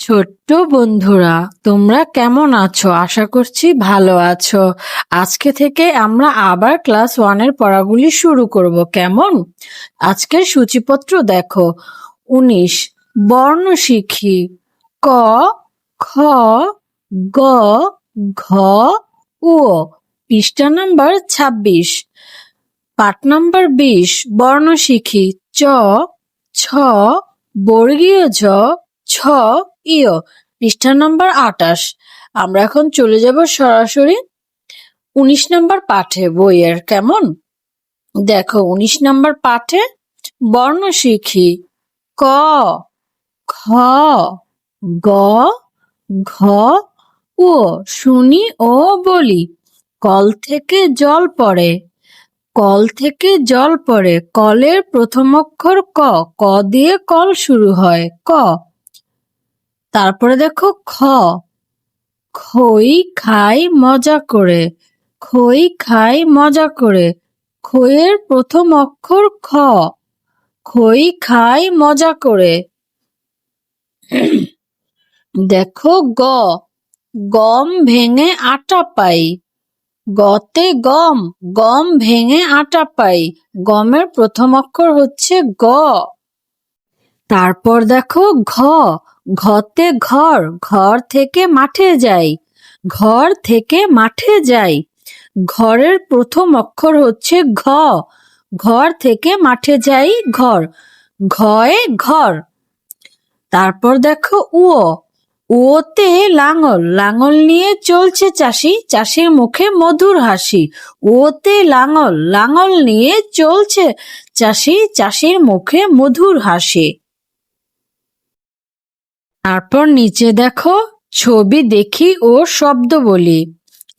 ছোট্ট বন্ধুরা, তোমরা কেমন আছো? আশা করছি ভালো আছো। আজকে থেকে আমরা আবার ক্লাস 1 এর পড়াগুলি শুরু করব। কেমন? আজকের সূচিপত্র দেখো। 19 বর্ণ শিখি। ক, খ, গ, ঘ, উ। পৃষ্ঠা নাম্বার 26। পাঠ নাম্বার 20 বর্ণ শিখি। চ, ছ, বর্গীয় জ, ছ, ইয়। পৃষ্ঠা নাম্বার 28। আমরা এখন চলে যাব সরাসরি 19 নাম্বার পাঠে বইয়ের। কেমন? দেখো 19 নাম্বার পাঠে বর্ণ শিখি। ক, খ, গ, ঘ, উ। শুনি ও বলি। কল থেকে জল পড়ে। কল থেকে জল পড়ে। কলের প্রথম অক্ষর ক। ক দিয়ে কল শুরু হয়। ক। তারপরে দেখো খ। খই খাই মজা করে। খই খাই মজা করে। খইয়ের প্রথম অক্ষর খ। খই খাই মজা করে। দেখো গ। গম ভেঙে আটা পাই। গতে গম। গম ভেঙে আটা পাই। গমের প্রথম অক্ষর হচ্ছে গ। তারপর দেখো ঘ। ঘতে ঘর। ঘর থেকে মাঠে যাই। ঘর থেকে মাঠে যাই। ঘরের প্রথম অক্ষর হচ্ছে ঘ। ঘর থেকে মাঠে যাই ঘর। ঘয়ে ঘর। তারপর দেখো উ। উতে লাঙল। লাঙল নিয়ে চলছে চাষি। চাষির মুখে মধুর হাসি। উতে লাঙল। লাঙল নিয়ে চলছে চাষি। চাষির মুখে মধুর হাসি। তারপর নিচে দেখো ছবি দেখি ও শব্দ বলি।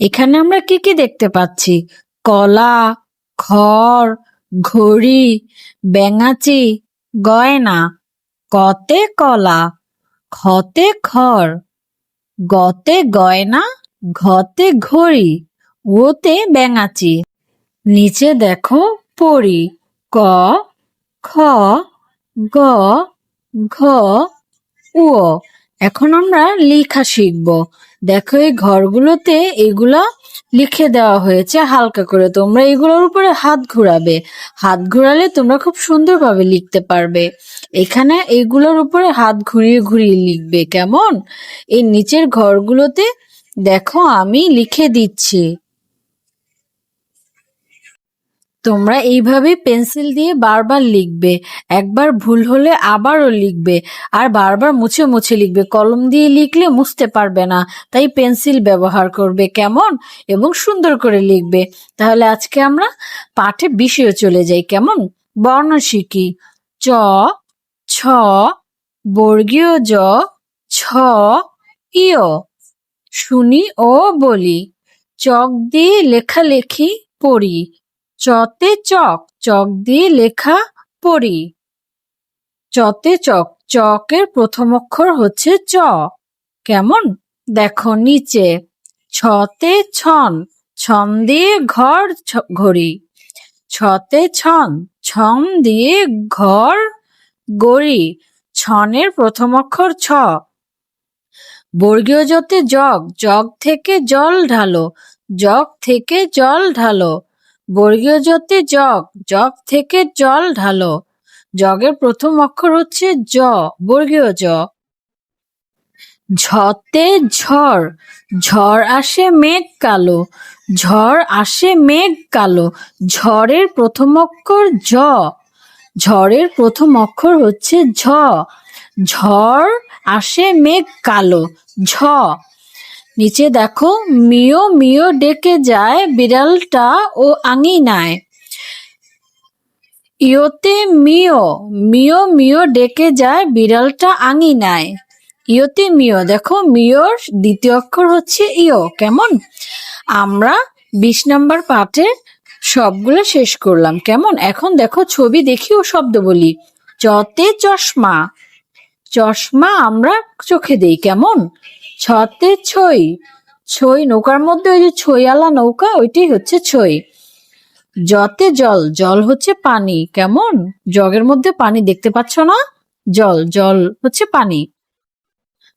এখানে আমরা কি কি দেখতে পাচ্ছি? কলা, খড়, ঘড়ি, ব্যাঙাচি, গয়না। কতে কলা, খতে খড়, গতে গয়না, ঘতে ঘড়ি, ওতে ব্যাঙাচি। নিচে দেখো পড়ি। ক, খ, গ, ঘ, উ। এখন আমরা লেখা শিখব। দেখো এই ঘরগুলোতে এগুলা লিখে দেওয়া হয়েছে হালকা করে। তোমরা এগুলোর উপরে হাত ঘোরাবে। হাত ঘোরালে তোমরা খুব সুন্দরভাবে লিখতে পারবে। এখানে এগুলোর উপরে হাত ঘুরিয়ে ঘুরিয়ে লিখবে। কেমন? এই নিচের ঘরগুলোতে দেখো আমি লিখে দিচ্ছি। তোমরা এইভাবে পেন্সিল দিয়ে বারবার লিখবে। একবার ভুল হলে আবারও লিখবে। আর বারবার মুছে মুছে লিখবে। কলম দিয়ে লিখলে মুছতে পারবে না। তাই পেন্সিল ব্যবহার করবে। কেমন? এবং সুন্দর করে লিখবে। তাহলে আজকে আমরা পাঠে বিষয়ে চলে যাই। কেমন? বর্ণ শিখি। চ, ছ, বর্গীয় জ, ছ, ইয়। শুনি ও বলি। চক দিয়ে লেখালেখি পড়ি। চতে চক। চক দিয়ে লেখা পড়ি। চতে চক। চকের প্রথম অক্ষর হচ্ছে চ। কেমন? দেখো নিচে ছতে ছন। ছন দিয়ে ঘর ঘড়ি। ছতে ছন। ছন দিয়ে ঘর গড়ি। ছনের প্রথম অক্ষর ছ। বর্গীয় জতে জগ। জগ থেকে জল ঢালো। জগ থেকে জল ঢালো। বর্গীয় জতে জগ। জগ থেকে জল ঢালো। জগের প্রথম অক্ষর হচ্ছে জ। বর্গীয় জ। ঝতে ঝড়। ঝড় আসে মেঘ কালো। ঝড় আসে মেঘ কালো। ঝড়ের প্রথম অক্ষর ঝ। ঝড়ের প্রথম অক্ষর হচ্ছে ঝ। ঝড় আসে মেঘ কালো। ঝ। নিচে দেখো মিও মিও ডেকে যায় বিড়ালটা ও আঙিনায়। ইয়োতে মিও। মিও মিও ডেকে যায় বিড়ালটা আঙিনায়। ইয়োতে মিও। দেখো মিওর দ্বিতীয় অক্ষর হচ্ছে ইয়। কেমন? আমরা 20 নাম্বার পাঠে সবগুলো শেষ করলাম। কেমন? এখন দেখো ছবি দেখি ও শব্দ বলি। চতে চশমা। চশমা আমরা চোখে দেই। কেমন? ছতে ছই। ছই নৌকার মধ্যে ওই যে ছইওয়ালা নৌকা, ওইটাই হচ্ছে ছই। জতে জল। জল হচ্ছে পানি। কেমন? জগের মধ্যে পানি দেখতে পাচ্ছ না? জল। জল হচ্ছে পানি।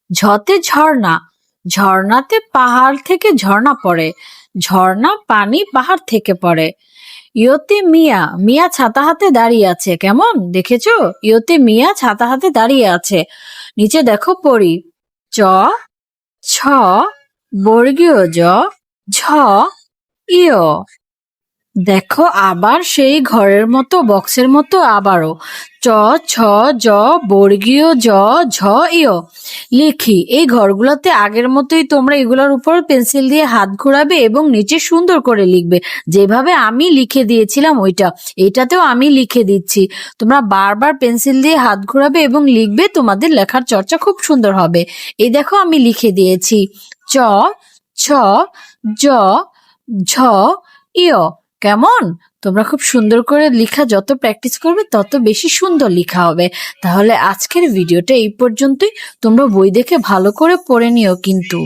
ঝতে ঝর্ণা, ঝর্ণাতে পাহাড় থেকে ঝর্ণা পড়ে, ঝর্ণা পানি পাহাড় থেকে পড়ে। ইয়তে মিয়া, মিয়া ছাতা হাতে দাঁড়িয়ে আছে, কেমন দেখেছো? ইয়তে মিয়া ছাতা হাতে দাঁড়িয়ে আছে। নিচে দেখো পড়ি, চ ছ বর্গীয় জ, ঝ ইয়। দেখো আবার সেই ঘরের মতো বক্সের মতো আবারও চ ছ জ বর্গীয় জ ঝ ইয়। লিখি, এই ঘরগুলোতে আগের মতোই তোমরা এগুলোর উপর পেন্সিল দিয়ে হাত ঘোরাবে এবং নিচে সুন্দর করে লিখবে, যেভাবে আমি লিখে দিয়েছিলাম ওইটা। এটাতেও আমি লিখে দিচ্ছি, তোমরা বারবার পেন্সিল দিয়ে হাত ঘোরাবে এবং লিখবে, তোমাদের লেখার চর্চা খুব সুন্দর হবে। এই দেখো আমি লিখে দিয়েছি, চ ছ জ ঝ ইয়। কেমন? তোমরা খুব সুন্দর করে লেখা যত প্র্যাকটিস করবে তত বেশি সুন্দর লেখা হবে। তাহলে আজকের ভিডিওটা এই পর্যন্তই। তোমরা বই দেখে ভালো করে পড়ে নিও কিন্তু।